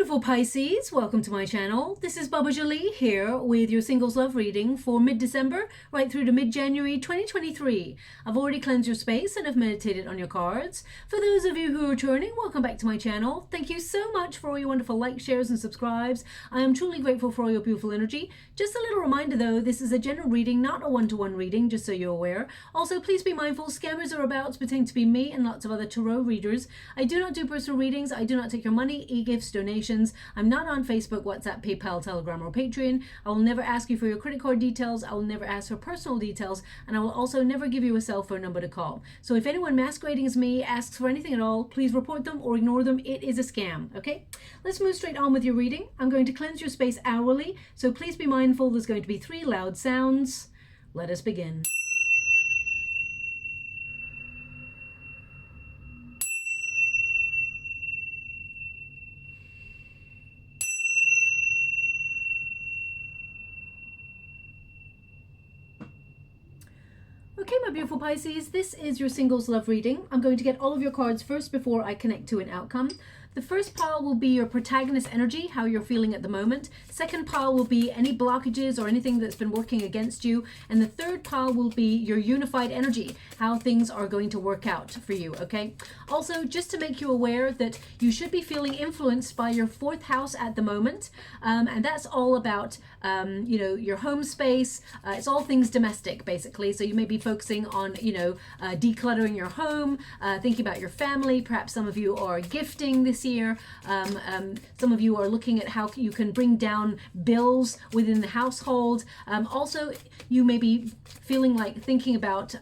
beautiful Pisces, welcome to my channel. This is Baba Jolie here with your singles love reading for mid-December right through to mid-January 2023. I've already cleansed your space and have meditated on your cards. For those of you who are returning, welcome back to my channel. Thank you so much for all your wonderful likes, shares and subscribes. I am truly grateful for all your beautiful energy. Just a little reminder though, this is a general reading, not a one-to-one reading, just so you're aware. Also, please be mindful, scammers are about to pretend to be me and lots of other tarot readers. I do not do personal readings. I do not take your money, e-gifts, donations. I'm not on Facebook, WhatsApp, PayPal, Telegram, or Patreon. I will never ask you for your credit card details. I will never ask for personal details, and I will also never give you a cell phone number to call. So if anyone masquerading as me asks for anything at all, please report them or ignore them. It is a scam, okay? Let's move straight on with your reading. I'm going to cleanse your space hourly, so please be mindful. There's going to be 3 loud sounds. Let us begin. Okay, my beautiful Pisces, this is your singles love reading. I'm going to get all of your cards first before I connect to an outcome. The first pile will be your protagonist energy, how you're feeling at the moment. Second pile will be any blockages or anything that's been working against you. And the third pile will be your unified energy, how things are going to work out for you, okay? Also, just to make you aware that you should be feeling influenced by your 4th house at the moment. And that's all about, you know, your home space. It's all things domestic, basically. So you may be focusing on, you know, decluttering your home, thinking about your family. Perhaps some of you are gifting this year. Some of you are looking at how you can bring down bills within the household. Also, you may be feeling like thinking about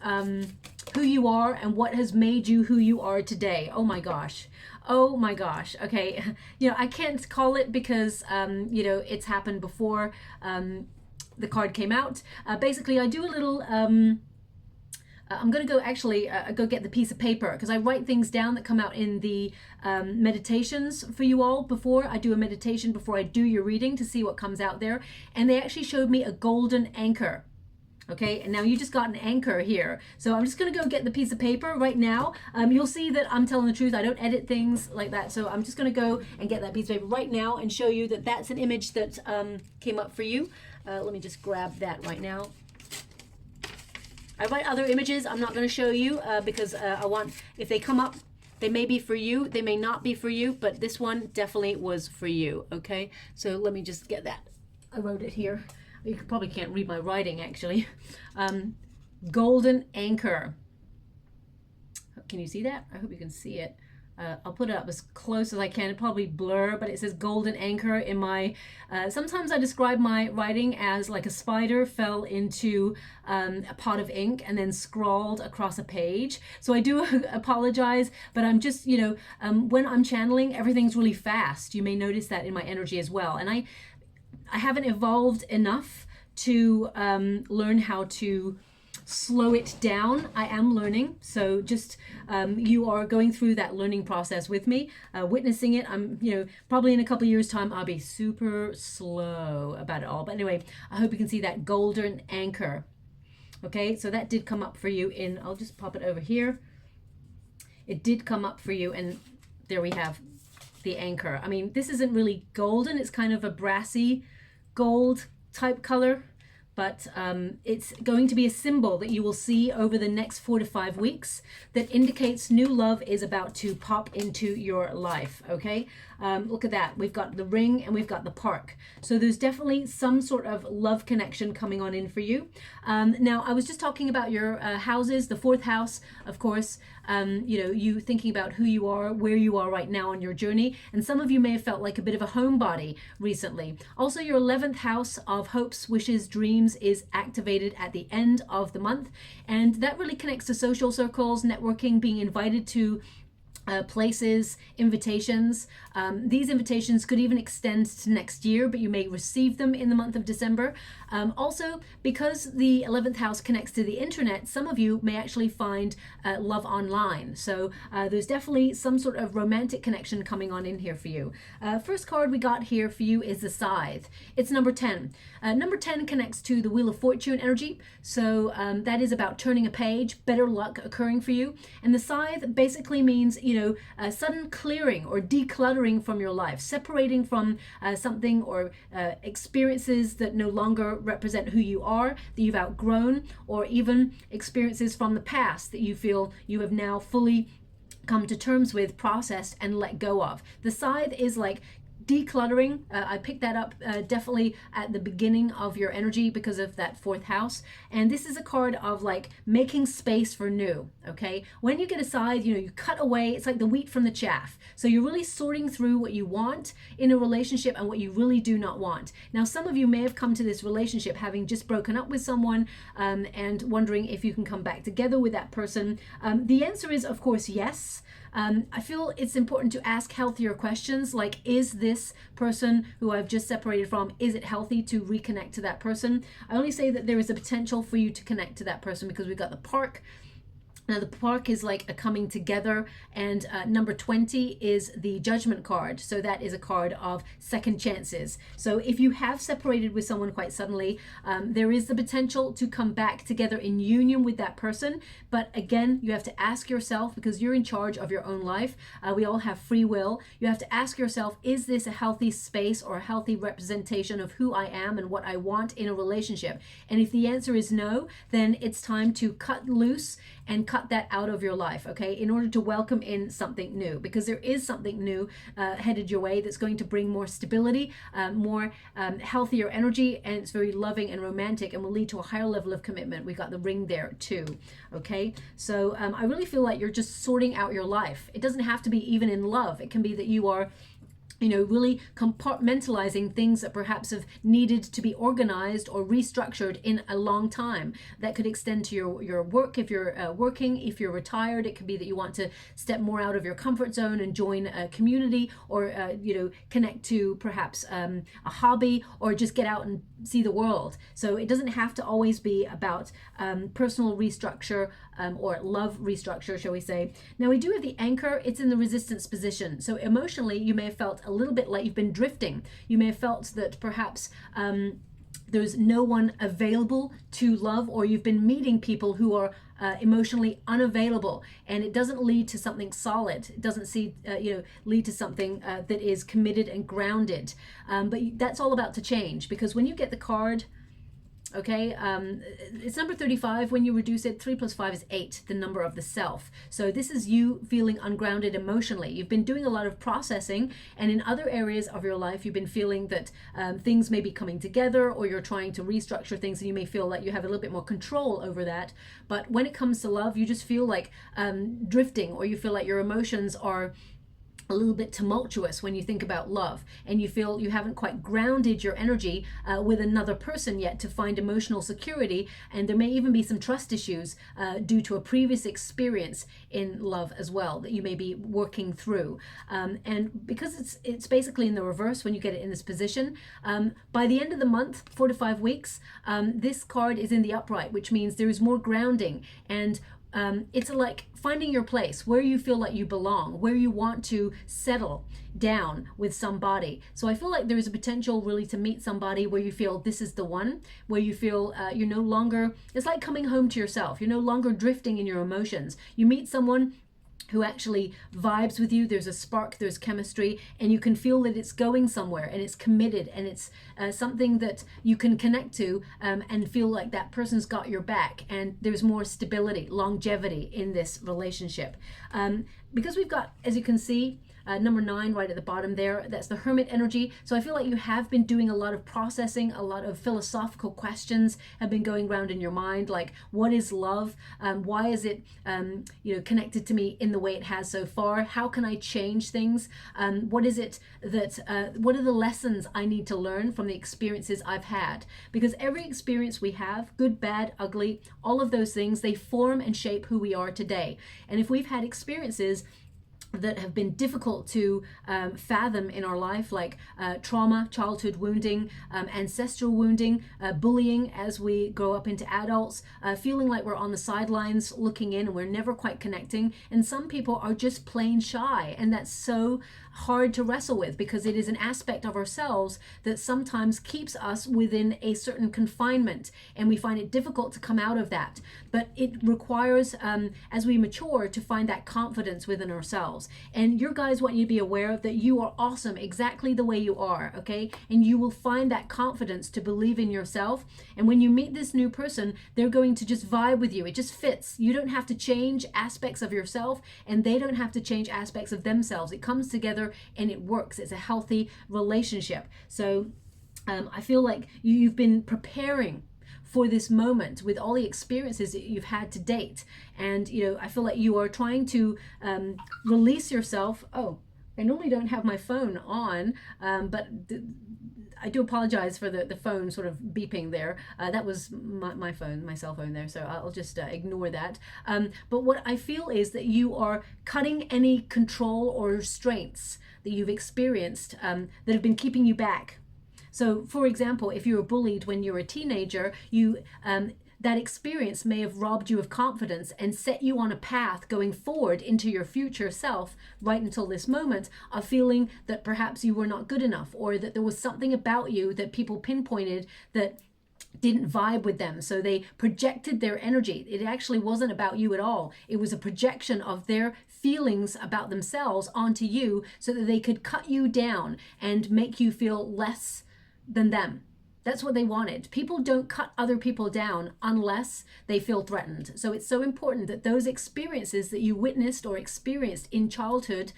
who you are and what has made you who you are today. Oh my gosh. Oh my gosh. Okay. You know, I can't call it because, you know, it's happened before the card came out. Basically, I do a little... I'm going to go actually go get the piece of paper because I write things down that come out in the meditations for you all before I do a meditation, before I do your reading to see what comes out there. And they actually showed me a golden anchor. Okay, and now you just got an anchor here. So I'm just going to go get the piece of paper right now. You'll see that I'm telling the truth. I don't edit things like that. So I'm just going to go and get that piece of paper right now and show you that that's an image that came up for you. Let me just grab that right now. I write other images I'm not going to show you because I want, if they come up, they may be for you, they may not be for you, but this one definitely was for you, okay? So let me just get that. I wrote it here. You probably can't read my writing, actually. Golden anchor. Can you see that? I hope you can see it. I'll put it up as close as I can. It probably blur, but it says golden anchor in my... sometimes I describe my writing as like a spider fell into a pot of ink and then scrawled across a page. So I do apologize, but I'm just, you know, when I'm channeling, everything's really fast. You may notice that in my energy as well. And I haven't evolved enough to learn how to slow it down. I am learning, so just you are going through that learning process with me, witnessing it. I'm, you know, probably in a couple of years time I'll be super slow about it all, but anyway, I hope you can see that golden anchor. Okay, so that did come up for you in, I'll just pop it over here. It did come up for you, and there we have the anchor. I mean, this isn't really golden, it's kind of a brassy gold type color, but it's going to be a symbol that you will see over the next 4 to 5 weeks that indicates new love is about to pop into your life, okay? Look at that. We've got the ring and we've got the park. So there's definitely some sort of love connection coming on in for you. Now, I was just talking about your houses, the 4th house, of course, you know, you thinking about who you are, where you are right now on your journey. And some of you may have felt like a bit of a homebody recently. Also, your 11th house of hopes, wishes, dreams is activated at the end of the month. And that really connects to social circles, networking, being invited to places, invitations. These invitations could even extend to next year, but you may receive them in the month of December. Also, because the 11th house connects to the internet, some of you may actually find love online. So there's definitely some sort of romantic connection coming on in here for you. First card we got here for you is the Scythe. It's number 10. Number 10 connects to the Wheel of Fortune energy. So that is about turning a page, better luck occurring for you. And the Scythe basically means, you sudden clearing or decluttering from your life, separating from something or experiences that no longer represent who you are, that you've outgrown, or even experiences from the past that you feel you have now fully come to terms with, processed, and let go of. The scythe is like decluttering. I picked that up definitely at the beginning of your energy because of that fourth house. And this is a card of like making space for new. Okay, when you get a scythe, you cut away. It's like the wheat from the chaff. So you're really sorting through what you want in a relationship and what you really do not want. Now, some of you may have come to this relationship having just broken up with someone and wondering if you can come back together with that person. The answer is, of course, yes. I feel it's important to ask healthier questions like, is this person who I've just separated from, is it healthy to reconnect to that person? I only say that there is a potential for you to connect to that person because we've got the park. Now, the park is like a coming together, and number 20 is the judgment card. So that is a card of second chances. So if you have separated with someone quite suddenly, there is the potential to come back together in union with that person. But again, you have to ask yourself, because you're in charge of your own life. We all have free will. You have to ask yourself, is this a healthy space or a healthy representation of who I am and what I want in a relationship? And if the answer is no, then it's time to cut loose and cut that out of your life, okay, in order to welcome in something new, because there is something new headed your way that's going to bring more stability, more healthier energy, and it's very loving and romantic and will lead to a higher level of commitment. We've got the ring there too, okay? So I really feel like you're just sorting out your life. It doesn't have to be even in love. It can be that you are really compartmentalizing things that perhaps have needed to be organized or restructured in a long time. That could extend to your work if you're working. If you're retired, it could be that you want to step more out of your comfort zone and join a community, or connect to perhaps a hobby, or just get out and see the world. So it doesn't have to always be about personal restructure or love restructure, shall we say. Now, we do have the anchor. It's in the resistance position. So emotionally, you may have felt a little bit like you've been drifting. You may have felt that perhaps there's no one available to love, or you've been meeting people who are emotionally unavailable, and it doesn't lead to something solid. It doesn't lead to something that is committed and grounded. But that's all about to change, because when you get the card, okay, it's number 35. When you reduce it, 3 plus 5 is 8, the number of the self. So this is you feeling ungrounded emotionally. You've been doing a lot of processing, and in other areas of your life, you've been feeling that things may be coming together, or you're trying to restructure things, and you may feel like you have a little bit more control over that. But when it comes to love, you just feel like drifting, or you feel like your emotions are a little bit tumultuous when you think about love, and you feel you haven't quite grounded your energy with another person yet to find emotional security, and there may even be some trust issues due to a previous experience in love as well that you may be working through. And because it's basically in the reverse when you get it in this position, by the end of the month, 4 to 5 weeks, this card is in the upright, which means there is more grounding, and it's like finding your place, where you feel like you belong, where you want to settle down with somebody. So I feel like there is a potential really to meet somebody where you feel this is the one, where you feel you're no longer, it's like coming home to yourself. You're no longer drifting in your emotions. You meet someone who actually vibes with you. There's a spark, there's chemistry, and you can feel that it's going somewhere, and it's committed, and it's something that you can connect to and feel like that person's got your back, and there's more stability, longevity in this relationship. Because we've got, as you can see, number 9 right at the bottom there, that's the Hermit energy. So I feel like you have been doing a lot of processing, a lot of philosophical questions have been going around in your mind, like, what is love? Why is it connected to me in the way it has so far? How can I change things? What is it that what are the lessons I need to learn from the experiences I've had? Because every experience we have, good, bad, ugly, all of those things, they form and shape who we are today. And if we've had experiences that have been difficult to fathom in our life, like trauma, childhood wounding, ancestral wounding, bullying as we grow up into adults, feeling like we're on the sidelines looking in and we're never quite connecting. And some people are just plain shy, and that's so hard to wrestle with, because it is an aspect of ourselves that sometimes keeps us within a certain confinement, and we find it difficult to come out of that. But it requires, as we mature, to find that confidence within ourselves. And your guys want you to be aware of that you are awesome exactly the way you are, okay? And you will find that confidence to believe in yourself. And when you meet this new person, they're going to just vibe with you. It just fits. You don't have to change aspects of yourself, and they don't have to change aspects of themselves. It comes together and it works. It's a healthy relationship. So I feel like you've been preparing for this moment with all the experiences that you've had to date. And, you know, I feel like you are trying to release yourself. Oh, I normally don't have my phone on, but I do apologize for the phone sort of beeping there. That was my phone, my cell phone there, so I'll just ignore that. But what I feel is that you are cutting any control or restraints that you've experienced that have been keeping you back. So, for example, if you were bullied when you were a teenager, that experience may have robbed you of confidence and set you on a path going forward into your future self right until this moment of feeling that perhaps you were not good enough, or that there was something about you that people pinpointed that didn't vibe with them. So they projected their energy. It actually wasn't about you at all. It was a projection of their feelings about themselves onto you so that they could cut you down and make you feel less than them. That's what they wanted. People don't cut other people down unless they feel threatened. So it's so important that those experiences that you witnessed or experienced in childhood,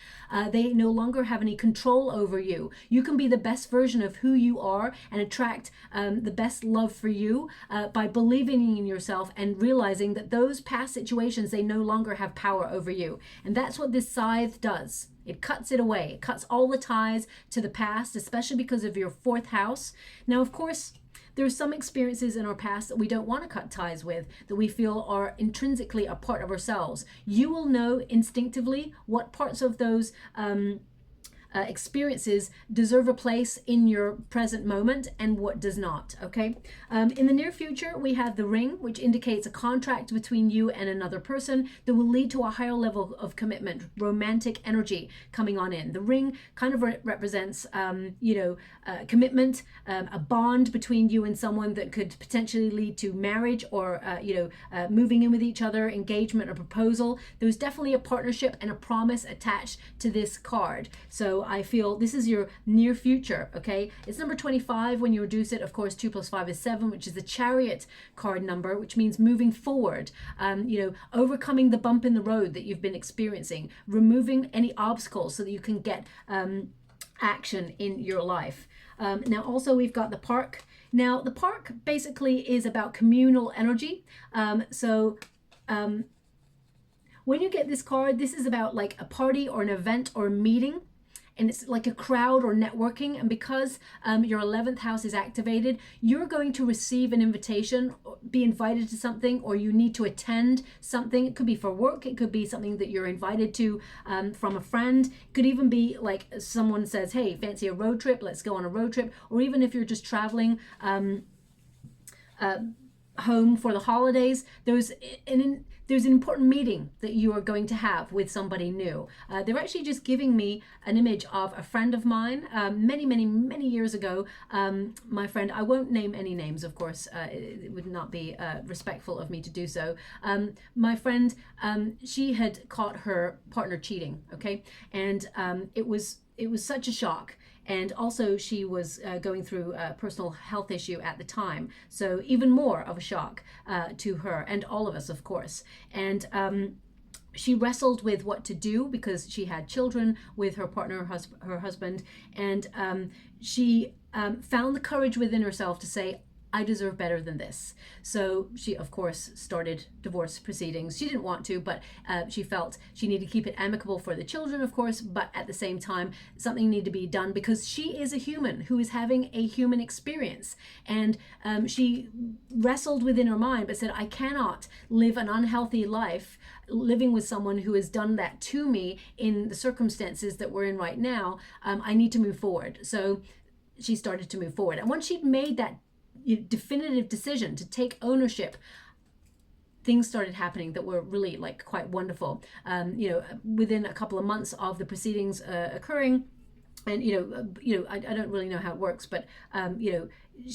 they no longer have any control over you. You can be the best version of who you are and attract the best love for you by believing in yourself and realizing that those past situations, they no longer have power over you. And that's what this scythe does. It cuts it away. It cuts all the ties to the past, especially because of your 4th house. Now, of course, there are some experiences in our past that we don't want to cut ties with, that we feel are intrinsically a part of ourselves. You will know instinctively what parts of those experiences deserve a place in your present moment and what does not, okay? In the near future, we have the ring, which indicates a contract between you and another person that will lead to a higher level of commitment, romantic energy coming on in. The ring kind of represents, commitment, a bond between you and someone that could potentially lead to marriage or, moving in with each other, engagement or proposal. There's definitely a partnership and a promise attached to this card. So I feel this is your near future, okay? It's number 25 when you reduce it. Of course, 2 + 5 is 7, which is the Chariot card number, which means moving forward, overcoming the bump in the road that you've been experiencing, removing any obstacles so that you can get action in your life. Now, also, we've got the Park. Now, the Park basically is about communal energy. When you get this card, this is about like a party or an event or a meeting. And it's like a crowd or networking. And because your 11th house is activated, you're going to receive an invitation, be invited to something, or you need to attend something. It could be for work. It could be something that you're invited to from a friend. It could even be like someone says, hey, fancy a road trip? Let's go on a road trip. Or even if you're just traveling home for the holidays, there's an important meeting that you are going to have with somebody new. They're actually just giving me an image of a friend of mine many years ago. My friend, I won't name any names, of course. It would not be respectful of me to do so. My friend, she had caught her partner cheating, okay? And it was such a shock. And also she was going through a personal health issue at the time. So even more of a shock to her and all of us, of course. And she wrestled with what to do because she had children with her partner, her husband. And she found the courage within herself to say, I deserve better than this. So she, of course, started divorce proceedings. She didn't want to, but she felt she needed to keep it amicable for the children, of course, but at the same time, something needed to be done because she is a human who is having a human experience. And she wrestled within her mind, but said, I cannot live an unhealthy life living with someone who has done that to me in the circumstances that we're in right now. I need to move forward. So she started to move forward. And once she'd made that definitive decision to take ownership, things started happening that were really like quite wonderful. You know, within a couple of months of the proceedings occurring. And I don't really know how it works, but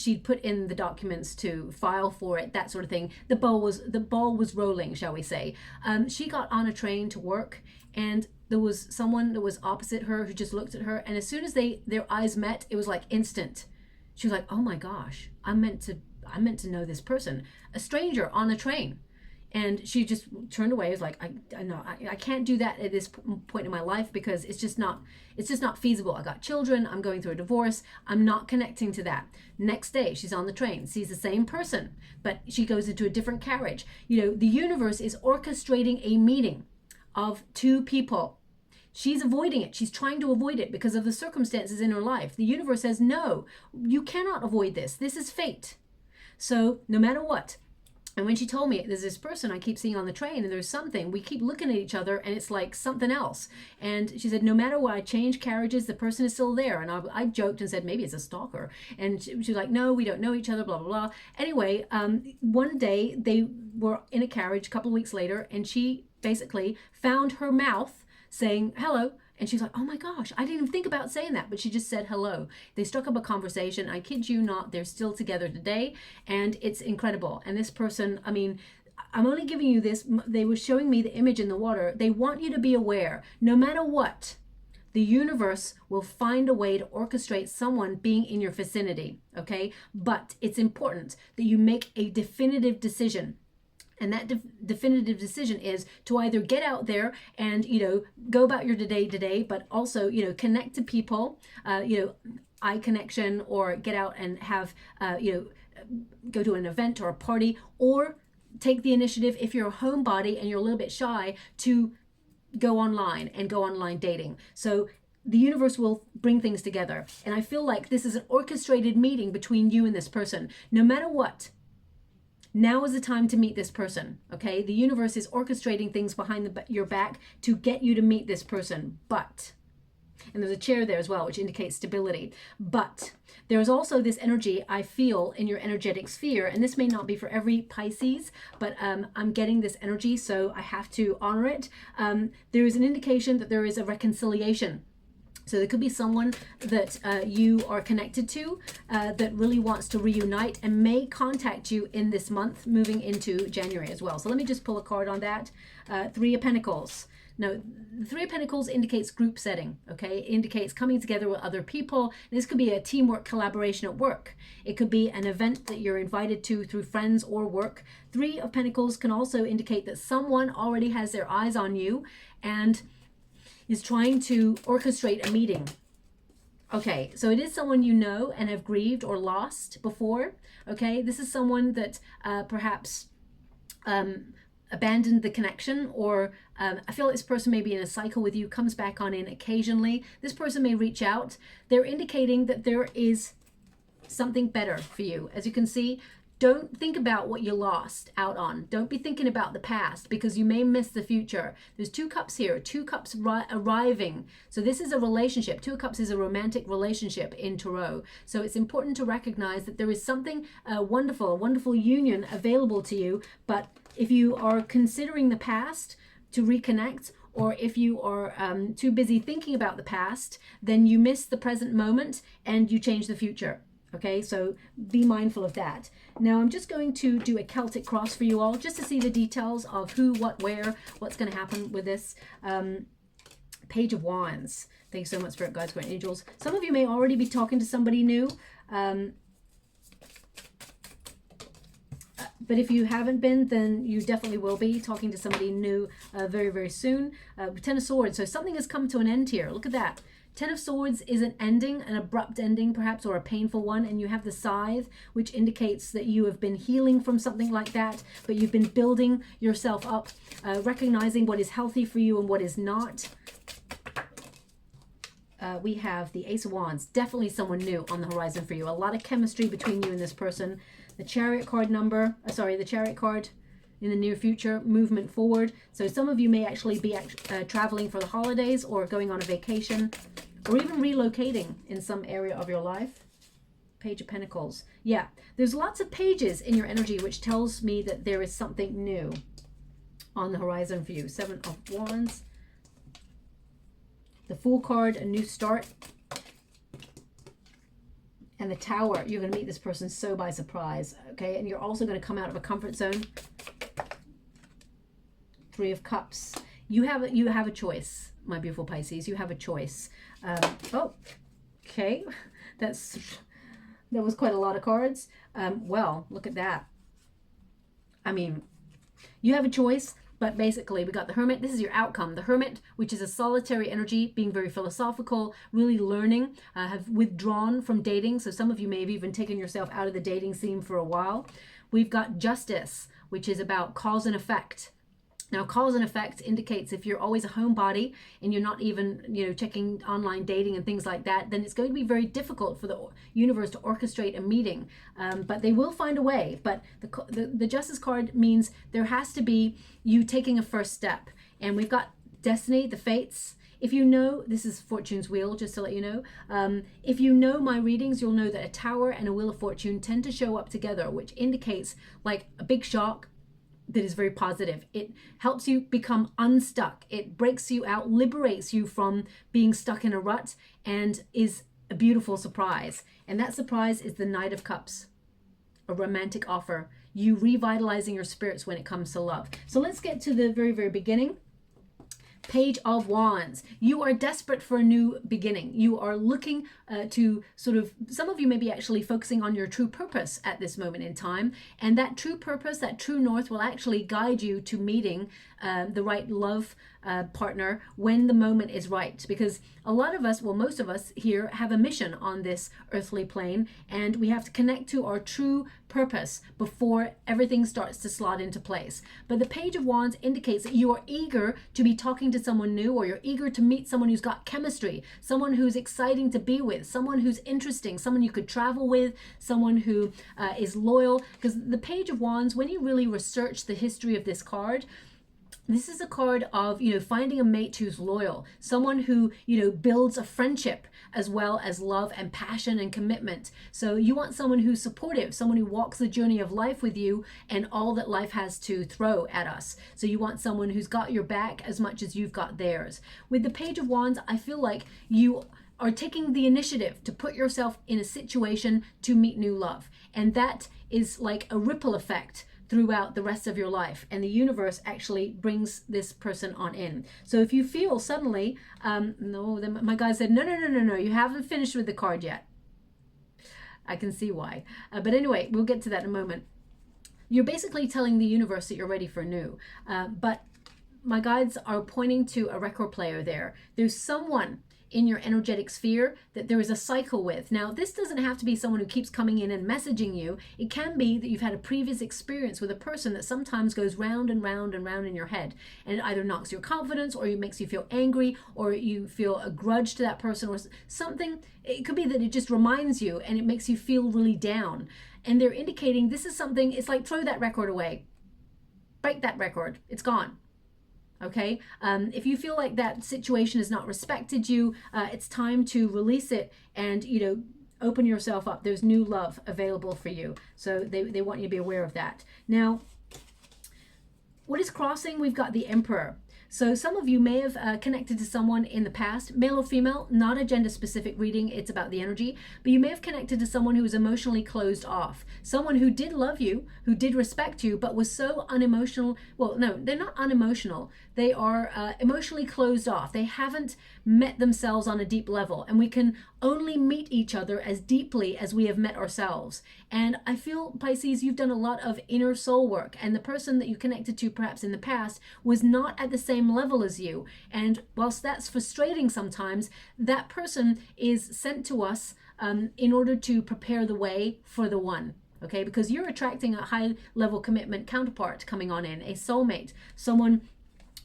she'd put in the documents to file for it, that sort of thing. The ball was rolling, shall we say. She got on a train to work, and there was someone that was opposite her who just looked at her, and as soon as their eyes met, it was like instant. She was like, "Oh my gosh, I'm meant to know this person," a stranger on a train. And she just turned away. It was like, I can't do that at this point in my life, because it's just not feasible. I got children. I'm going through a divorce. I'm not connecting to that. Next day, she's on the train, sees the same person, but she goes into a different carriage. You know, the universe is orchestrating a meeting of two people. She's avoiding it. She's trying to avoid it because of the circumstances in her life. The universe says, no, you cannot avoid this. This is fate. So no matter what. And when she told me, there's this person I keep seeing on the train, and there's something, we keep looking at each other, and it's like something else. And she said, no matter what, I change carriages, the person is still there. And I joked and said, maybe it's a stalker. And she was like, no, we don't know each other, blah, blah, blah. Anyway, one day they were in a carriage a couple of weeks later, and she basically found her mouth saying hello. And she's like, oh my gosh, I didn't even think about saying that. But she just said hello. They struck up a conversation. I kid you not, they're still together today. And it's incredible. And this person, I mean, I'm only giving you this. They were showing me the image in the water. They want you to be aware, no matter what, the universe will find a way to orchestrate someone being in your vicinity. Okay. But it's important that you make a definitive decision. And that definitive decision is to either get out there and, go about your day, but also, connect to people, eye connection, or get out and have, go to an event or a party, or take the initiative if you're a homebody and you're a little bit shy to go online and go online dating. So the universe will bring things together. And I feel like this is an orchestrated meeting between you and this person. No matter what, now is the time to meet this person, okay? The universe is orchestrating things behind your back to get you to meet this person, but, and there's a chair there as well, which indicates stability, but there's also this energy I feel in your energetic sphere, and this may not be for every Pisces, but I'm getting this energy, so I have to honor it. There is an indication that there is a reconciliation. So there could be someone that you are connected to that really wants to reunite and may contact you in this month, moving into January as well. So let me just pull a card on that. Three of Pentacles. Now, the Three of Pentacles indicates group setting, okay? It indicates coming together with other people. This could be a teamwork collaboration at work. It could be an event that you're invited to through friends or work. Three of Pentacles can also indicate that someone already has their eyes on you and is trying to orchestrate a meeting. Okay, so it is someone you know and have grieved or lost before. Okay, this is someone that perhaps abandoned the connection, or I feel like this person may be in a cycle with you, comes back on in occasionally. This person may reach out. They're indicating that there is something better for you. As you can see, don't think about what you lost out on. Don't be thinking about the past, because you may miss the future. There's two cups here, two cups arriving. So this is a relationship. Two cups is a romantic relationship in Tarot. So it's important to recognize that there is something wonderful, a wonderful union available to you. But if you are considering the past to reconnect, or if you are too busy thinking about the past, then you miss the present moment and you change the future. Okay, so be mindful of that. Now I'm just going to do a Celtic cross for you all, just to see the details of who, what, where, what's going to happen with this. Page of Wands. Thank you so much, Spirit Guides, Great Angels. Some of you may already be talking to somebody new. But if you haven't been, then you definitely will be talking to somebody new very, very soon. Ten of Swords. So something has come to an end here. Look at that. Ten of Swords is an ending, an abrupt ending perhaps, or a painful one. And you have the Scythe, which indicates that you have been healing from something like that, but you've been building yourself up, recognizing what is healthy for you and what is not. We have the Ace of Wands, definitely someone new on the horizon for you. A lot of chemistry between you and this person. The Chariot card number, the Chariot card in the near future, movement forward. So some of you may actually be traveling for the holidays, or going on a vacation, or even relocating in some area of your life. Page of Pentacles. Yeah, there's lots of pages in your energy, which tells me that there is something new. on the horizon for you. Seven of Wands. The Fool card, a new start. And the Tower, you're going to meet this person so by surprise, okay? And you're also going to come out of a comfort zone. Three of Cups. You have a choice, my beautiful Pisces. You have a choice. Oh, okay. That was quite a lot of cards. Well, look at that. I mean, you have a choice. But basically, we got the Hermit. This is your outcome. The Hermit, which is a solitary energy, being very philosophical, really learning, have withdrawn from dating. So some of you may have even taken yourself out of the dating scene for a while. We've got Justice, which is about cause and effect. Now, cause and effect indicates if you're always a homebody and you're not even, checking online dating and things like that, then it's going to be very difficult for the universe to orchestrate a meeting. But they will find a way. But the Justice card means there has to be you taking a first step. And we've got Destiny, the Fates. If you know, this is Fortune's wheel, just to let you know. If you know my readings, you'll know that a Tower and a Wheel of Fortune tend to show up together, which indicates like a big shock that is very positive. It helps you become unstuck. It breaks you out, liberates you from being stuck in a rut, and is a beautiful surprise. And that surprise is the Knight of Cups, a romantic offer, you revitalizing your spirits when it comes to love. So let's get to the very, very beginning. Page of Wands. You are desperate for a new beginning. You are looking to sort of, some of you may be actually focusing on your true purpose at this moment in time. And that true purpose, that true north will actually guide you to meeting the right love partner when the moment is right. Because a lot of us, well, most of us here have a mission on this earthly plane, and we have to connect to our true purpose before everything starts to slot into place. But the Page of Wands indicates that you are eager to be talking to someone new, or you're eager to meet someone who's got chemistry, someone who's exciting to be with, someone who's interesting, someone you could travel with, someone who is loyal. Because the Page of Wands, when you really research the history of this card, this is a card of, finding a mate who's loyal, someone who, builds a friendship as well as love and passion and commitment. So you want someone who's supportive, someone who walks the journey of life with you and all that life has to throw at us. So you want someone who's got your back as much as you've got theirs. With the Page of Wands, I feel like you are taking the initiative to put yourself in a situation to meet new love. And that is like a ripple effect throughout the rest of your life, and the universe actually brings this person on in. So if you feel suddenly, no, then my guy said, no, you haven't finished with the card yet. I can see why. But anyway, we'll get to that in a moment. You're basically telling the universe that you're ready for new. But my guides are pointing to a record player there. There's someone in your energetic sphere that there is a cycle with. Now, this doesn't have to be someone who keeps coming in and messaging you. It can be that you've had a previous experience with a person that sometimes goes round and round and round in your head, and it either knocks your confidence, or it makes you feel angry, or you feel a grudge to that person, or something. It could be that it just reminds you and it makes you feel really down. And they're indicating this is something, it's like throw that record away. Break that record. It's gone. Okay, if you feel like that situation has not respected you, it's time to release it and, open yourself up. There's new love available for you. So they want you to be aware of that. Now, what is crossing? We've got the Emperor. So some of you may have connected to someone in the past, male or female, not a gender specific reading, it's about the energy, but you may have connected to someone who was emotionally closed off, someone who did love you, who did respect you, but was so unemotional. Well, no, they're not unemotional. They are emotionally closed off. They haven't met themselves on a deep level, and we can only meet each other as deeply as we have met ourselves. And I feel, Pisces, you've done a lot of inner soul work, and the person that you connected to perhaps in the past was not at the same level as you. And whilst that's frustrating sometimes, that person is sent to us in order to prepare the way for the one. Okay, because you're attracting a high level commitment counterpart coming on in, a soulmate, someone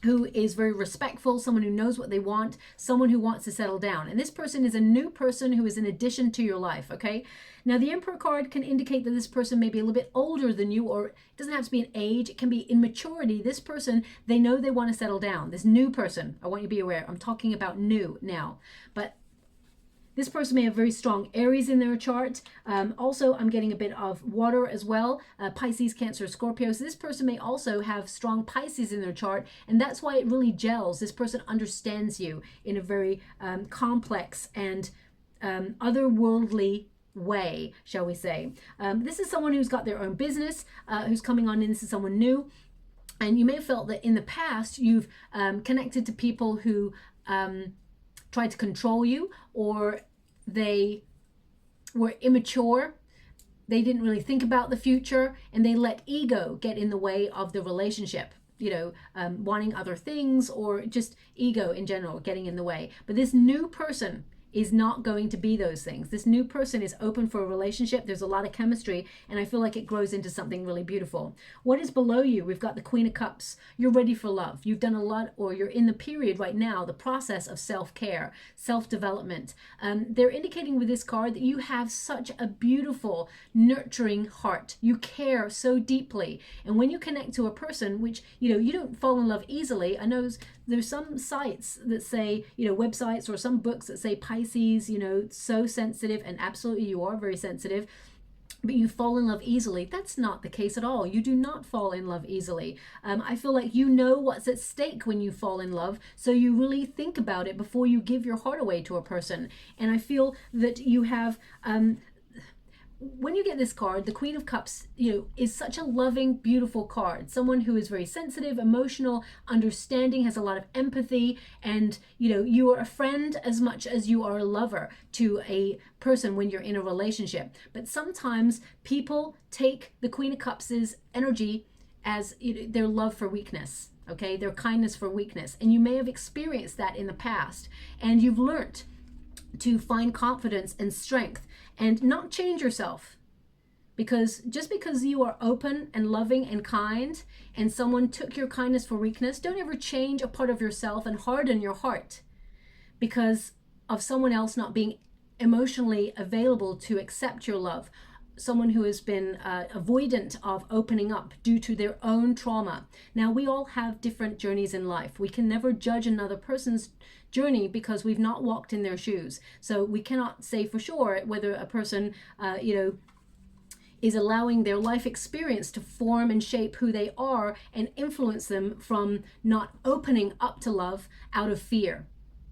who is very respectful, someone who knows what they want, someone who wants to settle down. And this person is a new person who is an addition to your life, okay? Now, the Emperor card can indicate that this person may be a little bit older than you, or it doesn't have to be an age. It can be in maturity. This person, they know they want to settle down. This new person, I want you to be aware, I'm talking about new now. But This person may have very strong Aries in their chart. Also, I'm getting a bit of water as well, Pisces, Cancer, Scorpio. So this person may also have strong Pisces in their chart, and that's why it really gels. This person understands you in a very complex and otherworldly way, shall we say. This is someone who's got their own business, who's coming on in. This is someone new. And you may have felt that in the past you've connected to people who tried to control you, or they were immature. They didn't really think about the future, and they let ego get in the way of the relationship. You know, wanting other things, or just ego in general getting in the way. But this new person is not going to be those things. This new person is open for a relationship. There's a lot of chemistry, and I feel like it grows into something really beautiful. What is below you? We've got the Queen of Cups. You're ready for love. You've done a lot, or you're in the period right now, the process of self-care, self-development. They're indicating with this card that you have such a beautiful, nurturing heart. You care so deeply. And when you connect to a person, which, you know, you don't fall in love easily. I know there's some sites that say, you know, websites or some books that say Pisces, you know, so sensitive, and absolutely you are very sensitive, but you fall in love easily. That's not the case at all. You do not fall in love easily. I feel like you know what's at stake when you fall in love, so you really think about it before you give your heart away to a person. And I feel that you have when you get this card, the Queen of Cups, you know, is such a loving, beautiful card. Someone who is very sensitive, emotional, understanding, has a lot of empathy, and, you know, you are a friend as much as you are a lover to a person when you're in a relationship. But sometimes people take the Queen of Cups' energy as, you know, their love for weakness, okay, their kindness for weakness. And you may have experienced that in the past, and you've learned to find confidence and strength and not change yourself. Because just because you are open and loving and kind, and someone took your kindness for weakness, don't ever change a part of yourself and harden your heart because of someone else not being emotionally available to accept your love. Someone who has been avoidant of opening up due to their own trauma. Now, we all have different journeys in life. We can never judge another person's journey because we've not walked in their shoes. So we cannot say for sure whether a person, you know, is allowing their life experience to form and shape who they are and influence them from not opening up to love out of fear,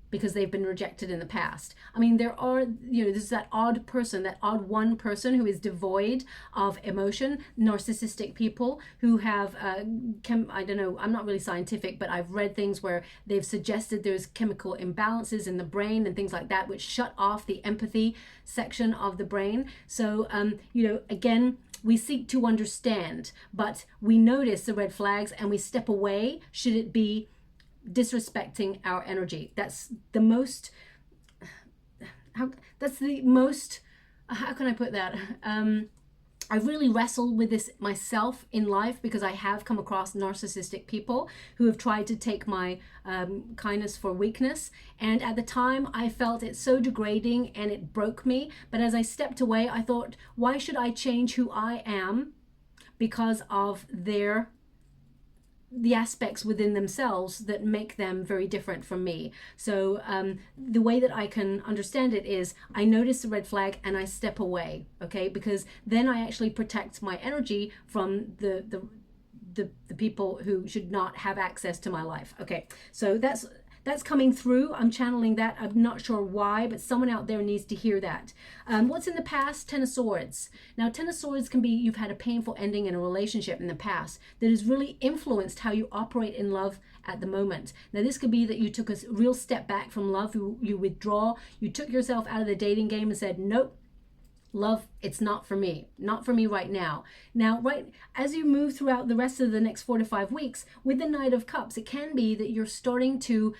because they've been rejected in the past. I mean, there are, you know, there's that odd person, that odd one person who is devoid of emotion, narcissistic people who have, I don't know, I'm not really scientific, but I've read things where they've suggested there's chemical imbalances in the brain and things like that, which shut off the empathy section of the brain. So, you know, again, we seek to understand, but we notice the red flags and we step away should it be disrespecting our energy. That's the most, how can I put that? I've really wrestled with this myself in life because I have come across narcissistic people who have tried to take my kindness for weakness. And at the time I felt it so degrading and it broke me. But as I stepped away, I thought, why should I change who I am because of the aspects within themselves that make them very different from me? So the way that I can understand it is I notice the red flag and I step away, okay? Because then I actually protect my energy from the people who should not have access to my life. Okay, so that's coming through. I'm channeling that. I'm not sure why, but someone out there needs to hear that. What's in the past? Ten of Swords. Now, Ten of Swords can be you've had a painful ending in a relationship in the past that has really influenced how you operate in love at the moment. Now, this could be that you took a real step back from love. You withdraw. You took yourself out of the dating game and said, nope, love, it's not for me right now. Now, right as you move throughout the rest of the next 4 to 5 weeks with the Knight of Cups, it can be that you're starting to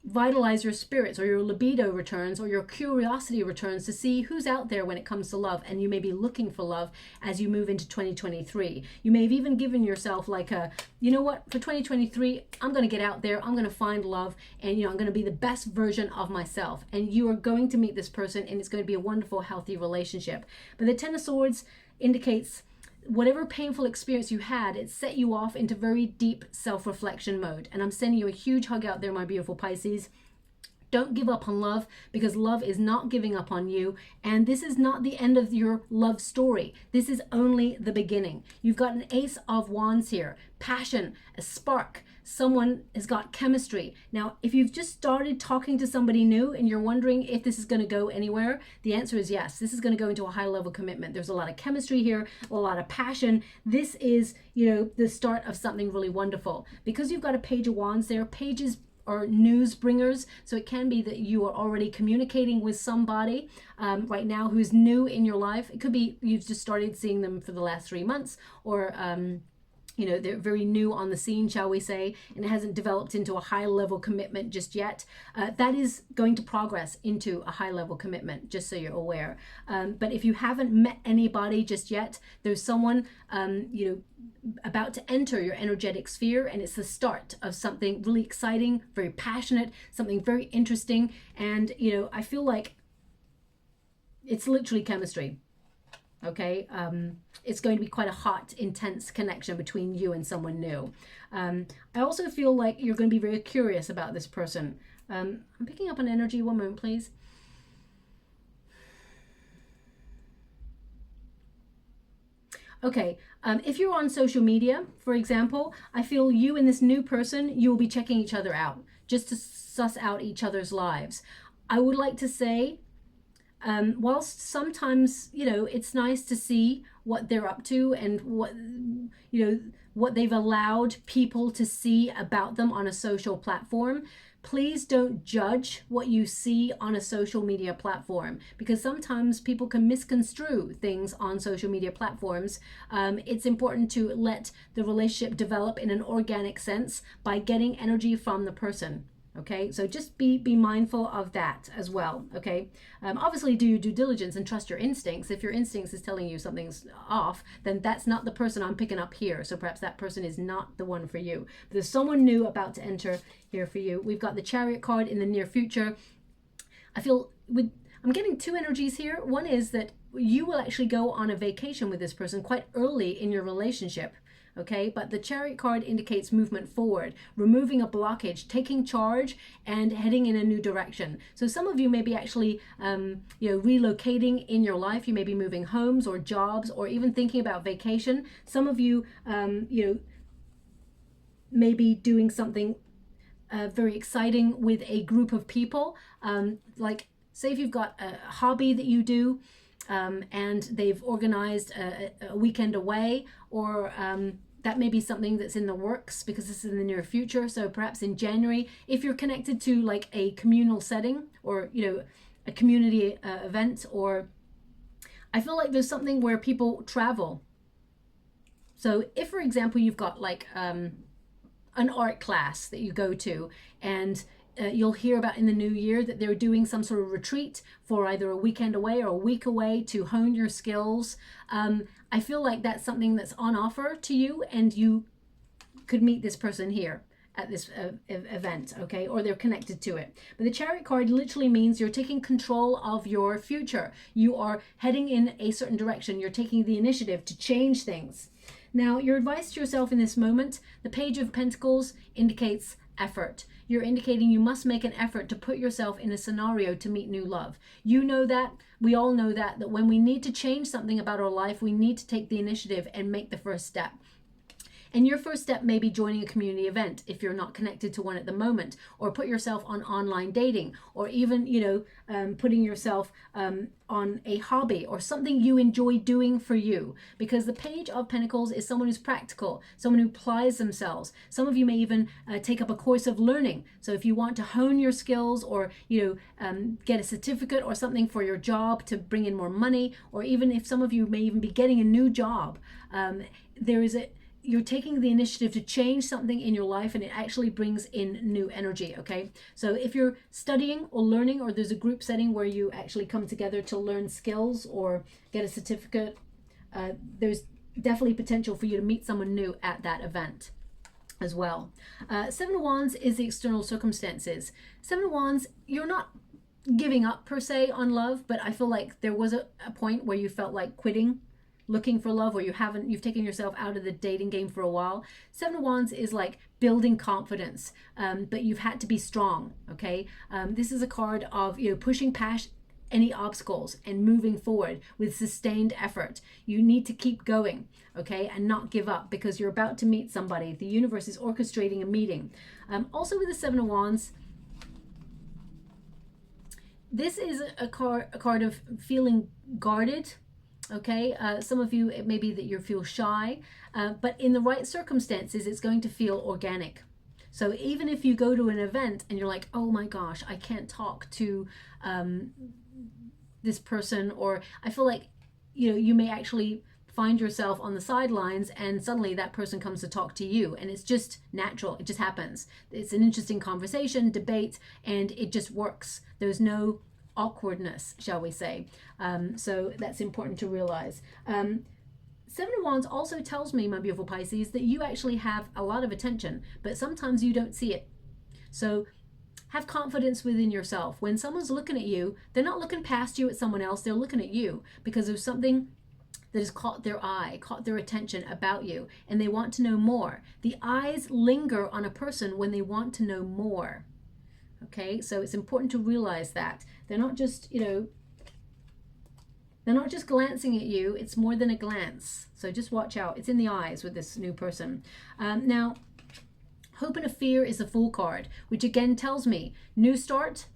revitalize your spirits, or your libido returns, or your curiosity returns to see who's out there when it comes to love. And you may be looking for love as you move into 2023. You may have even given yourself like a, you know what, for 2023, I'm going to get out there, I'm going to find love, and, you know, I'm going to be the best version of myself. And you are going to meet this person, and it's going to be a wonderful, healthy relationship. But the Ten of Swords indicates whatever painful experience you had, it set you off into very deep self-reflection mode. And I'm sending you a huge hug out there, my beautiful Pisces. Don't give up on love, because love is not giving up on you. And this is not the end of your love story. This is only the beginning. You've got an Ace of Wands here. Passion, a spark. Someone has got chemistry. Now, if you've just started talking to somebody new and you're wondering if this is going to go anywhere, the answer is yes. This is going to go into a high level commitment. There's a lot of chemistry here, a lot of passion. This is, the start of something really wonderful. Because you've got a Page of Wands there, pages are news bringers. So it can be that you are already communicating with somebody right now who's new in your life. It could be you've just started seeing them for the last 3 months, or they're very new on the scene, shall we say, and it hasn't developed into a high level commitment just yet. That is going to progress into a high level commitment, just so you're aware. But if you haven't met anybody just yet, there's someone, about to enter your energetic sphere, and it's the start of something really exciting, very passionate, something very interesting. And, I feel like it's literally chemistry. Okay, it's going to be quite a hot, intense connection between you and someone new. I also feel like you're going to be very curious about this person. I'm picking up an energy. One moment, please. Okay, if you're on social media, for example, I feel you and this new person, you'll be checking each other out just to suss out each other's lives. I would like to say, whilst sometimes, it's nice to see what they're up to and what they've allowed people to see about them on a social platform, please don't judge what you see on a social media platform, because sometimes people can misconstrue things on social media platforms. It's important to let the relationship develop in an organic sense by getting energy from the person. Okay, so just be mindful of that as well. Okay, obviously do your due diligence and trust your instincts. If your instincts is telling you something's off, then that's not the person I'm picking up here. So perhaps that person is not the one for you. But there's someone new about to enter here for you. We've got the Chariot card in the near future. I feel I'm getting 2 energies here. One is that you will actually go on a vacation with this person quite early in your relationship. Okay, but the Chariot card indicates movement forward, removing a blockage, taking charge, and heading in a new direction. So some of you may be actually, relocating in your life. You may be moving homes or jobs, or even thinking about vacation. Some of you, may be doing something very exciting with a group of people. Like, say if you've got a hobby that you do, and they've organized a weekend away, or that may be something that's in the works, because this is in the near future. So perhaps in January, if you're connected to like a communal setting, or a community event, or I feel like there's something where people travel. So if, for example, you've got like an art class that you go to, and you'll hear about in the new year that they're doing some sort of retreat for either a weekend away or a week away to hone your skills. I feel like that's something that's on offer to you, and you could meet this person here at this event, okay? Or they're connected to it. But the Chariot card literally means you're taking control of your future. You are heading in a certain direction. You're taking the initiative to change things. Now, your advice to yourself in this moment, the Page of Pentacles indicates effort. You're indicating you must make an effort to put yourself in a scenario to meet new love. You know that, we all know that when we need to change something about our life, we need to take the initiative and make the first step. And your first step may be joining a community event if you're not connected to one at the moment, or put yourself on online dating, or even, putting yourself on a hobby or something you enjoy doing for you. Because the Page of Pentacles is someone who's practical, someone who applies themselves. Some of you may even take up a course of learning. So if you want to hone your skills, or, get a certificate or something for your job to bring in more money, or even if some of you may even be getting a new job, you're taking the initiative to change something in your life, and it actually brings in new energy, okay? So if you're studying or learning, or there's a group setting where you actually come together to learn skills or get a certificate, there's definitely potential for you to meet someone new at that event as well. 7 of Wands is the external circumstances. 7 of Wands, you're not giving up per se on love, but I feel like there was a point where you felt like quitting. looking for love, or you've taken yourself out of the dating game for a while. Seven of Wands is like building confidence, but you've had to be strong. Okay, this is a card of, you know, pushing past any obstacles and moving forward with sustained effort. You need to keep going, okay, and not give up, because you're about to meet somebody. The universe is orchestrating a meeting. Also with the Seven of Wands, this is a card of feeling guarded. Okay, some of you, it may be that you feel shy, but in the right circumstances, it's going to feel organic. So even if you go to an event and you're like, oh my gosh, I can't talk to this person, or I feel like, you know, you may actually find yourself on the sidelines and suddenly that person comes to talk to you, and it's just natural. It just happens. It's an interesting conversation, debate, and it just works. There's no awkwardness, shall we say. So that's important to realize. Seven of Wands also tells me, my beautiful Pisces, that you actually have a lot of attention, but sometimes you don't see it. So have confidence within yourself. When someone's looking at you, they're not looking past you at someone else. They're looking at you because there's something that has caught their eye, caught their attention about you, and they want to know more. The eyes linger on a person when they want to know more. Okay, so it's important to realize that. They're not just, you know, they're not just glancing at you. It's more than a glance. So just watch out. It's in the eyes with this new person. Now, Hope and a Fear is the Fool card, which again tells me new start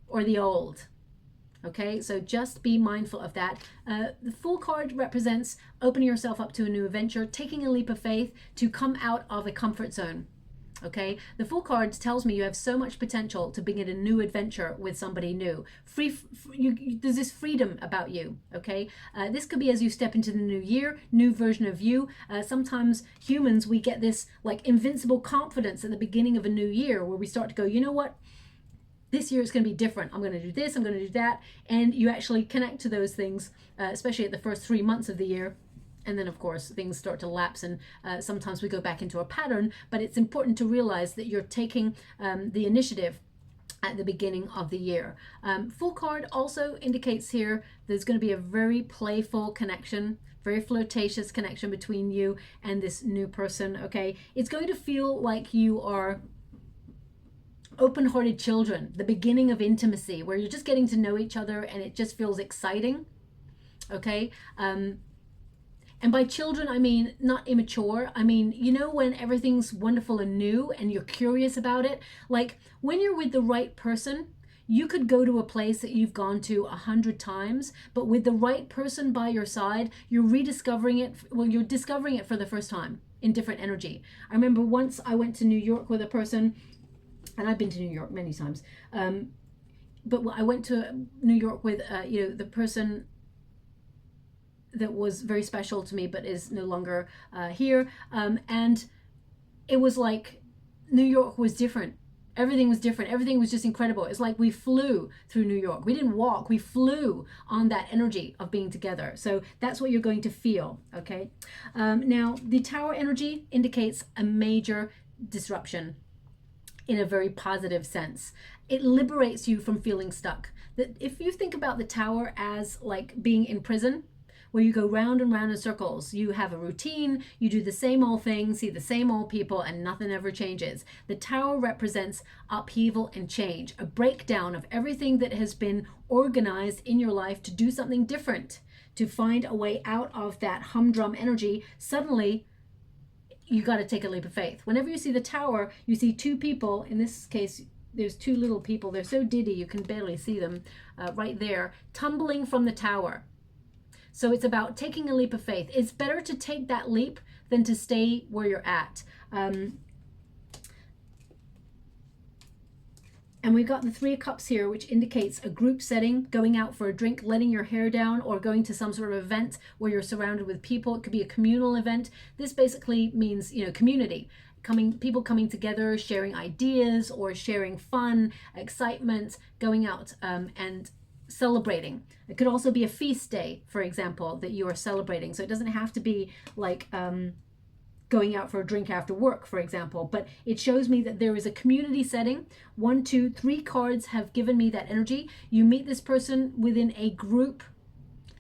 or the old. Okay, so just be mindful of that. The Fool card represents opening yourself up to a new adventure, taking a leap of faith to come out of a comfort zone. Okay, the Fool card tells me you have so much potential to begin a new adventure with somebody new. There's this freedom about you. Okay, this could be as you step into the new year, new version of you. Sometimes humans, we get this like invincible confidence at the beginning of a new year where we start to go, you know what? This year is going to be different. I'm going to do this, I'm going to do that. And you actually connect to those things, especially at the first 3 months of the year. And then, of course, things start to lapse, and sometimes we go back into a pattern. But it's important to realize that you're taking the initiative at the beginning of the year. Fool card also indicates here there's going to be a very playful connection, very flirtatious connection between you and this new person. Okay, it's going to feel like you are open-hearted children, the beginning of intimacy, where you're just getting to know each other and it just feels exciting. Okay. And by children, I mean not immature. I mean, you know, when everything's wonderful and new and you're curious about it. Like when you're with the right person, you could go to a place that you've gone to 100 times, but with the right person by your side, you're rediscovering it. Well, you're discovering it for the first time in different energy. I remember once I went to New York with a person, and I've been to New York many times, but I went to New York with, you know, the person that was very special to me but is no longer here, and it was like New York was different. Everything was different. Everything was just incredible. It's like we flew through New York. We didn't walk, we flew on that energy of being together. So that's what you're going to feel. Okay, now the Tower energy indicates a major disruption in a very positive sense. It liberates you from feeling stuck. That if you think about the Tower as like being in prison, where you go round and round in circles. You have a routine, you do the same old thing, see the same old people, and nothing ever changes. The Tower represents upheaval and change, a breakdown of everything that has been organized in your life to do something different, to find a way out of that humdrum energy. Suddenly, you got to take a leap of faith. Whenever you see the Tower, you see two people. In this case, there's two little people. They're so diddy, you can barely see them right there, tumbling from the tower. So it's about taking a leap of faith. It's better to take that leap than to stay where you're at. And we've got the Three of Cups here, which indicates a group setting, going out for a drink, letting your hair down, or going to some sort of event where you're surrounded with people. It could be a communal event. This basically means, you know, community. People coming together, sharing ideas or sharing fun, excitement, going out and celebrating. It could also be a feast day, for example, that you are celebrating. So it doesn't have to be like going out for a drink after work, for example, but it shows me that there is a community setting. 1, 2, 3 cards have given me that energy. You meet this person within a group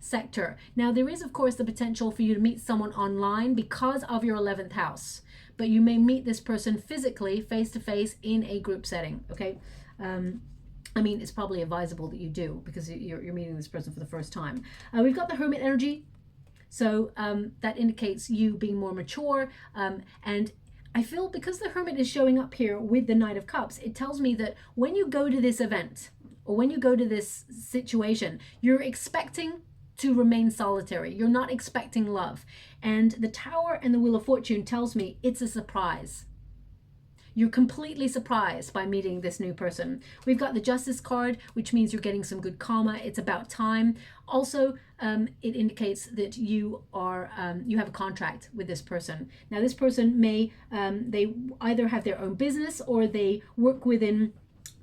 sector. Now, there is, of course, the potential for you to meet someone online because of your 11th house, but you may meet this person physically, face-to-face, in a group setting, okay? I mean, it's probably advisable that you do, because you're meeting this person for the first time. We've got the Hermit energy, so that indicates you being more mature, and I feel because the Hermit is showing up here with the Knight of Cups, it tells me that when you go to this event, or when you go to this situation, you're expecting to remain solitary. You're not expecting love. And the Tower and the Wheel of Fortune tells me it's a surprise. You're completely surprised by meeting this new person. We've got the Justice card, which means you're getting some good karma. It's about time. Also, it indicates that you have a contract with this person. Now, this person may, they either have their own business, or they work within,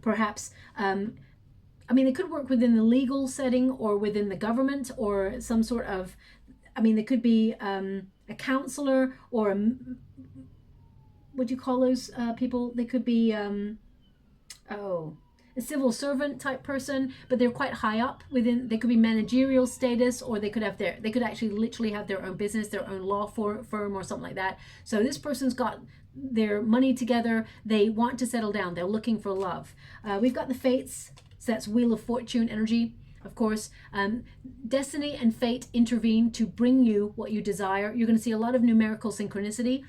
perhaps, I mean, they could work within the legal setting, or within the government, or some sort of, I mean, they could be a counselor, or what do you call those people? They could be, a civil servant type person, but they're quite high up within. They could be managerial status, or they could have they could actually literally have their own business, their own law firm, or something like that. So this person's got their money together. They want to settle down. They're looking for love. We've got the Fates. So that's Wheel of Fortune energy. Of course, destiny and fate intervene to bring you what you desire. You're going to see a lot of numerical synchronicity.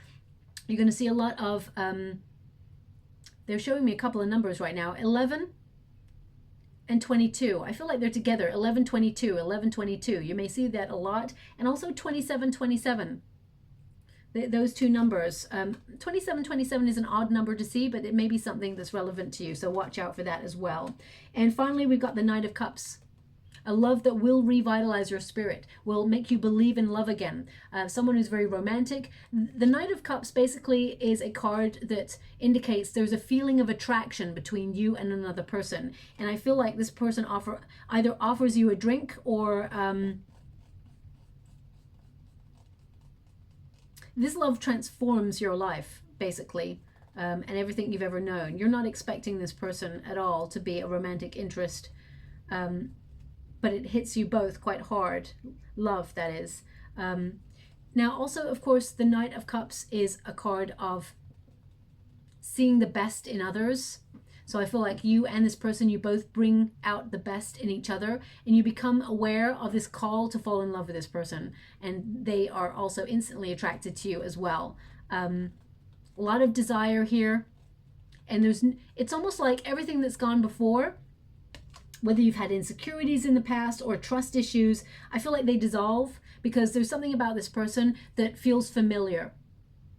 You're going to see a lot of, they're showing me a couple of numbers right now, 11 and 22. I feel like they're together, 11, 22, 11, 22. You may see that a lot. And also 27, 27. Those two numbers. 27, 27 is an odd number to see, but it may be something that's relevant to you. So watch out for that as well. And finally, we've got the Knight of Cups. A love that will revitalize your spirit, will make you believe in love again. Someone who's very romantic. The Knight of Cups basically is a card that indicates there's a feeling of attraction between you and another person. And I feel like this person either offers you a drink, or this love transforms your life, basically, and everything you've ever known. You're not expecting this person at all to be a romantic interest, but it hits you both quite hard. Love, that is. Now, also, of course, the Knight of Cups is a card of seeing the best in others. So I feel like you and this person, you both bring out the best in each other, and you become aware of this call to fall in love with this person. And they are also instantly attracted to you as well. A lot of desire here. And it's almost like everything that's gone before, whether you've had insecurities in the past or trust issues, I feel like they dissolve, because there's something about this person that feels familiar.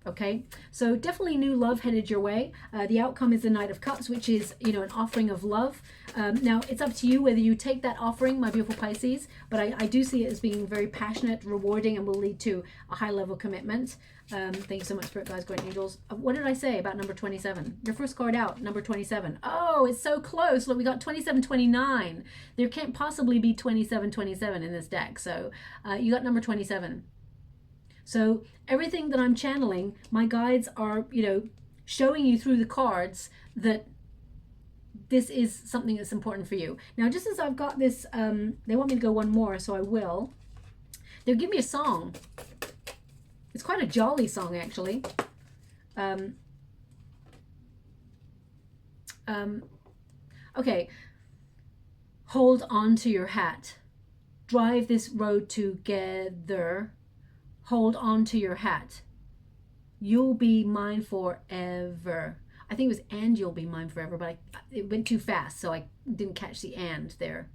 Okay, so definitely new love headed your way. The outcome is the Knight of Cups, which is, you know, an offering of love. Now, it's up to you whether you take that offering, my beautiful Pisces, but I do see it as being very passionate, rewarding, and will lead to a high level commitment. Thank you so much, Spirit Guides, Guardian Angels. What did I say about number 27? Your first card out, number 27. Oh, it's so close. Look, we got 27, 29. There can't possibly be 27, 27 in this deck. So you got number 27. So everything that I'm channeling, my guides are, you know, showing you through the cards that this is something that's important for you. Now, just as I've got this, they want me to go one more, so I will. They'll give me a song. It's quite a jolly song, actually. Okay. Hold on to your hat. Drive this road together. Hold on to your hat. You'll be mine forever. I think it was and you'll be mine forever, but it went too fast, so I didn't catch the and there.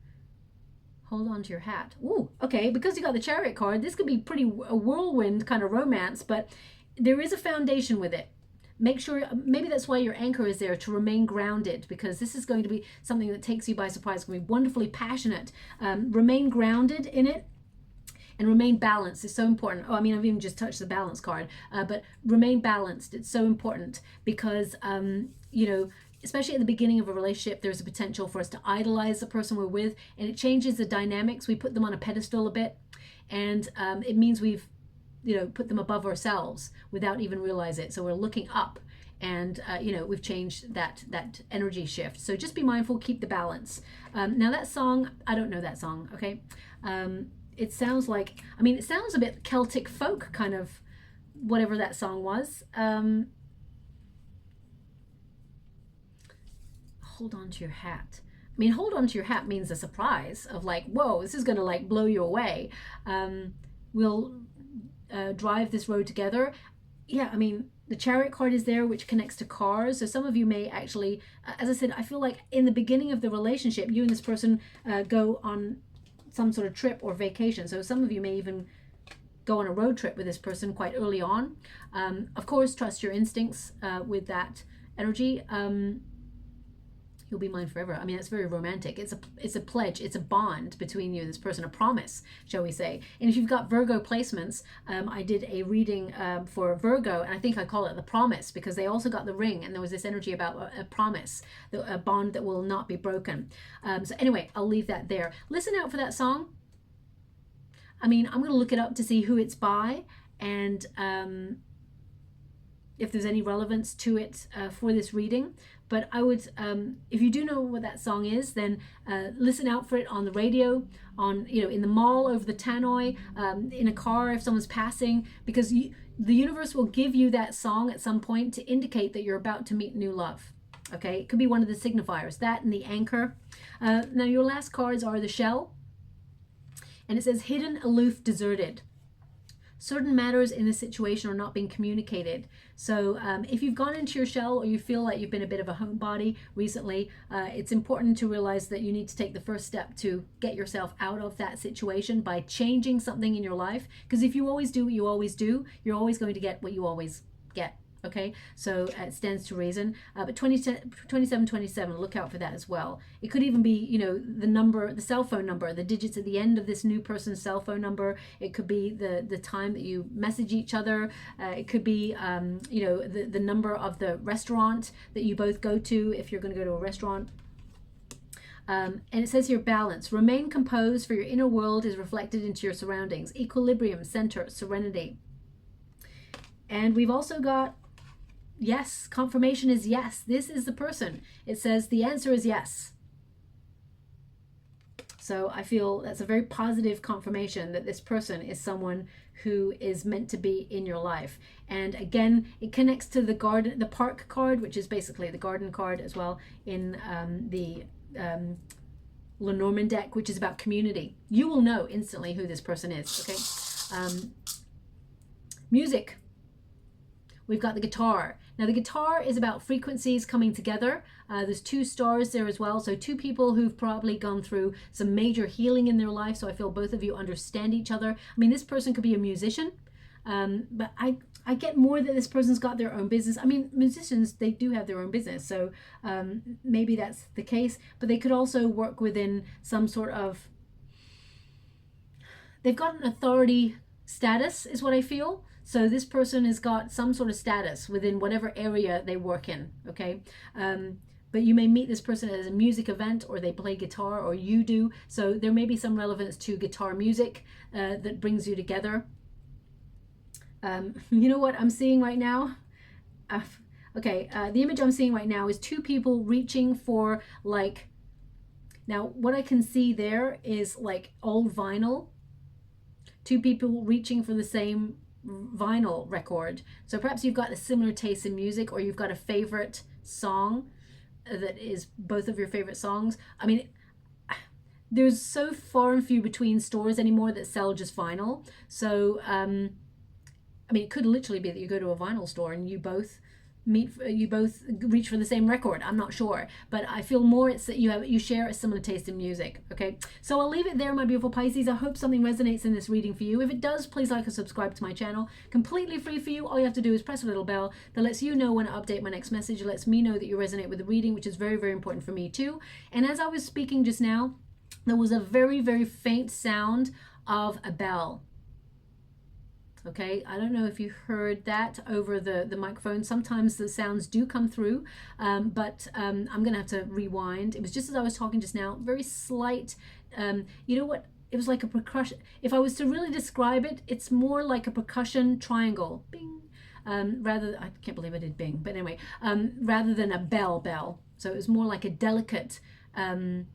Hold on to your hat. Ooh, okay, because you got the Chariot card, this could be pretty a whirlwind kind of romance, but there is a foundation with it. Make sure, maybe that's why your anchor is there, to remain grounded, because this is going to be something that takes you by surprise. It's going to be wonderfully passionate. Remain grounded in it. And remain balanced is so important. Oh, I mean, I've even just touched the balance card, but remain balanced. It's so important because, you know, especially at the beginning of a relationship, there's a potential for us to idolize the person we're with, and it changes the dynamics. We put them on a pedestal a bit, and it means we've, you know, put them above ourselves without even realize it. So we're looking up, and you know, we've changed that energy shift. So just be mindful, keep the balance. Now that song, I don't know that song, okay? it sounds like, I mean, it sounds a bit Celtic folk kind of, whatever that song was. Hold on to your hat. I mean, hold on to your hat means a surprise of like, whoa, this is going to like blow you away. We'll drive this road together. Yeah, I mean, the Chariot card is there, which connects to cars. So some of you may actually, as I said, I feel like in the beginning of the relationship, you and this person go on some sort of trip or vacation. So some of you may even go on a road trip with this person quite early on. Of course, trust your instincts with that energy. You'll be mine forever. I mean, that's very romantic. It's a pledge. It's a bond between you and this person, a promise, shall we say. And if you've got Virgo placements, I did a reading for Virgo, and I think I call it the promise, because they also got the ring, and there was this energy about a promise, a bond that will not be broken. So anyway, I'll leave that there. Listen out for that song. I mean, I'm going to look it up to see who it's by, and if there's any relevance to it for this reading. But I would, if you do know what that song is, then listen out for it on the radio, on, you know, in the mall, over the tannoy, in a car if someone's passing, because the universe will give you that song at some point to indicate that you're about to meet new love. Okay, it could be one of the signifiers, that and the anchor. Now your last cards are the shell, and it says hidden, aloof, deserted. Certain matters in this situation are not being communicated. So if you've gone into your shell, or you feel like you've been a bit of a homebody recently, it's important to realize that you need to take the first step to get yourself out of that situation by changing something in your life. Because if you always do what you always do, you're always going to get what you always get. Okay, so it stands to reason. But 2727, look out for that as well. It could even be, you know, the number, the cell phone number, the digits at the end of this new person's cell phone number. It could be the time that you message each other. It could be, you know, the number of the restaurant that you both go to if you're going to go to a restaurant. And it says here, balance. Remain composed, for your inner world is reflected into your surroundings. Equilibrium, center, serenity. And we've also got, yes, confirmation is yes. This is the person. It says the answer is yes. So I feel that's a very positive confirmation that this person is someone who is meant to be in your life. And again, it connects to the garden, the park card, which is basically the garden card as well in the LENORMAND deck, which is about community. You will know instantly who this person is. Okay. Music. We've got the guitar. Now the guitar is about frequencies coming together. There's two stars there as well. So two people who've probably gone through some major healing in their life. So I feel both of you understand each other. I mean, this person could be a musician, but I get more that this person's got their own business. I mean, musicians, they do have their own business. So maybe that's the case, but they could also work within some sort of, they've got an authority status is what I feel. So this person has got some sort of status within whatever area they work in, okay? But you may meet this person at a music event, or they play guitar, or you do. So there may be some relevance to guitar music that brings you together. You know what I'm seeing right now? The image I'm seeing right now is two people reaching for, like, now what I can see there is like old vinyl. Two people reaching for the same vinyl record. So perhaps you've got a similar taste in music, or you've got a favorite song that is both of your favorite songs. I mean, there's so far and few between stores anymore that sell just vinyl. So I mean, it could literally be that you go to a vinyl store and you both reach for the same record. I'm not sure, but I feel more it's that you share a similar taste in music. Okay, so I'll leave it there, my beautiful Pisces. I hope something resonates in this reading for you. If it does, please like and subscribe to my channel. Completely free for you. All you have to do is press a little bell that lets you know when I update my next message. It lets me know that you resonate with the reading, which is very, very important for me too. And as I was speaking just now, there was a very, very faint sound of a bell. Okay, I don't know if you heard that over the microphone. Sometimes the sounds do come through, but I'm gonna have to rewind. It was just as I was talking just now, very slight, you know what, it was like a percussion. If I was to really describe it, it's more like a percussion triangle, bing, rather, I can't believe I did bing, but anyway, rather than a bell. So it was more like a delicate chime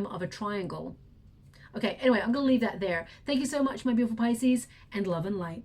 of a triangle. Okay, anyway, I'm going to leave that there. Thank you so much, my beautiful Pisces, and love and light.